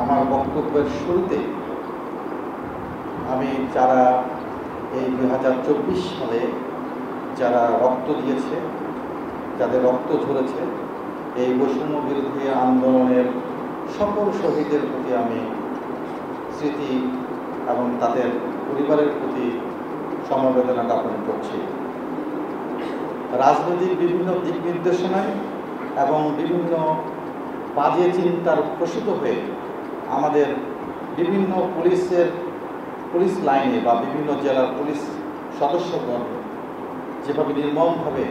আমার বক্তব্যের শুরুতে আমি যারা এই 2024 সালে যারা রক্ত দিয়েছে, যাদের রক্ত ঝরেছে, এই বৈষম্য বিরোধী আন্দোলনের সকল শহীদের প্রতি আমি স্মৃতি এবং তাদের পরিবারের প্রতি সমবেদনা জ্ঞাপন করছি। রাজনৈতিক বিভিন্ন দিক নির্দেশনায় এবং বিভিন্ন বাজে চিন্তার প্রসূত হয়ে আমাদের বিভিন্ন পুলিশ লাইনে বা বিভিন্ন জেলার পুলিশ সদস্যগণ যেভাবে নির্মমভাবে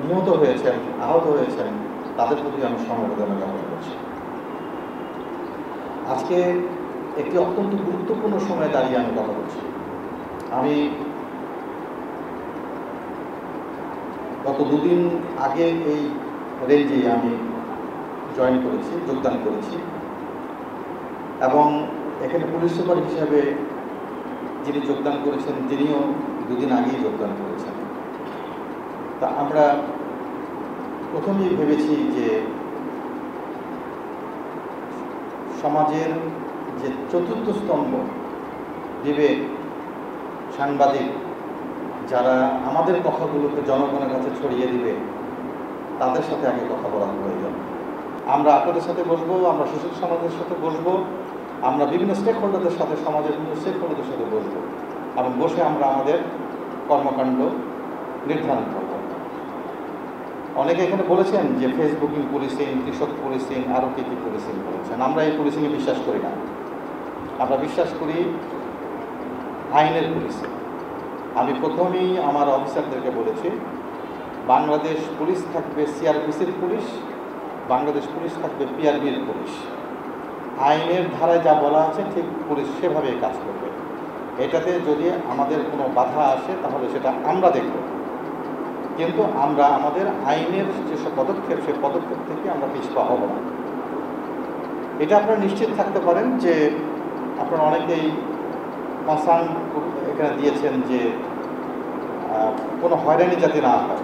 নিহত হয়েছেন, আহত হয়েছেন, তাদের প্রতি আমি সমবেদনা জ্ঞাপন করছি। আজকে একটি অত্যন্ত গুরুত্বপূর্ণ সময়ে দাঁড়িয়ে আমি কথা বলছি। আমি গত দুদিন আগে এই রেঞ্জে আমি যোগদান করেছি এবং এখানে পুলিশ সুপার হিসাবে যিনি যোগদান করেছেন তিনিও দুদিন আগেই যোগদান করেছেন। তা আমরা প্রথমেই ভেবেছি যে সমাজের যে চতুর্থ স্তম্ভ, বিবেক, সাংবাদিক, যারা আমাদের কথাগুলোকে জনগণের কাছে ছড়িয়ে দিবে, তাদের সাথে আগে কথা বলা প্রয়োজন। আমরা আপনাদের সাথে বসবো, আমরা সুশীল সমাজের সাথে বসবো, আমরা বিভিন্ন স্টেক হোল্ডারদের সাথে, সমাজের বিভিন্ন স্টেক হোল্ডারদের সাথে বসবো এবং বসে আমরা আমাদের কর্মকাণ্ড নির্ধারণ করব। অনেকে এখানে বলেছেন যে ফেসবুকিং পুলিশিং, কৃষক পুলিশিং, আরও কী কী পুলিশিং বলেছেন। আমরা এই পুলিশিংয়ে বিশ্বাস করি না। আমরা বিশ্বাস করি আইনের পুলিশিং। আমি প্রথমেই আমার অফিসারদেরকে বলেছি, বাংলাদেশ পুলিশ থাকবে সিআরপিসির পুলিশ, বাংলাদেশ পুলিশ থাকবে পিআরবির পুলিশ। আইনের ধারায় যা বলা আছে ঠিক পুলিশ সেভাবেই কাজ করবে। এটাতে যদি আমাদের কোনো বাধা আসে তাহলে সেটা আমরা দেখব, কিন্তু আমরা আমাদের আইনের যেসব পদক্ষেপ, সেই পদক্ষেপ থেকে আমরা পিছপা হব না। এটা আপনারা নিশ্চিত থাকতে পারেন যে আপনারা অনেকেই কনসার্ন এখানে দিয়েছেন যে কোনো হয়রানি যাতে না হয়।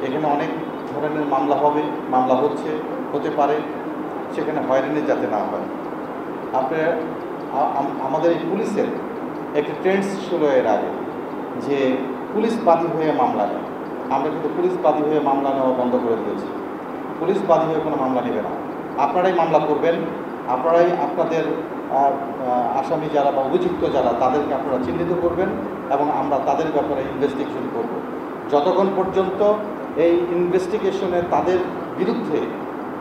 এখানে অনেক ধরনের মামলা হতে পারে, সেখানে হয়রানি যাতে না হয়। আপনার আমাদের এই পুলিশের একটি ট্রেন্ডস ছিল এর আগে যে পুলিশ বাদী হয়ে মামলা নেয়। আমরা কিন্তু পুলিশ বাদী হয়ে মামলা নেওয়া বন্ধ করে দিয়েছি। পুলিশ বাদী হয়ে কোনো মামলা নেবে না, আপনারাই মামলা করবেন, আপনারাই আপনাদের আসামি যারা বা অভিযুক্ত যারা তাদেরকে আপনারা চিহ্নিত করবেন এবং আমরা তাদের ব্যাপারে ইনভেস্টিগেশন করব। যতক্ষণ পর্যন্ত এই ইনভেস্টিগেশনে তাদের বিরুদ্ধে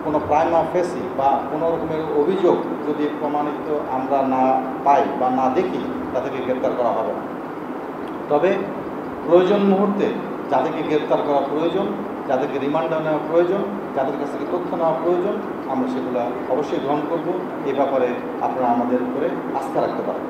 কোনো প্রাইমা ফেসি বা কোনো রকমের অভিযোগ যদি প্রমাণিত আমরা না পাই বা না দেখি, তাদেরকে গ্রেপ্তার করা হবে না। তবে প্রয়োজন মুহূর্তে যাদেরকে গ্রেপ্তার করা প্রয়োজন, যাদেরকে রিমান্ডে নেওয়া প্রয়োজন, যাদের কাছ থেকে তথ্য নেওয়া প্রয়োজন, আমরা সেগুলো অবশ্যই গ্রহণ করব। এ ব্যাপারে আপনারা আমাদের উপরে আস্থা রাখতে পারেন।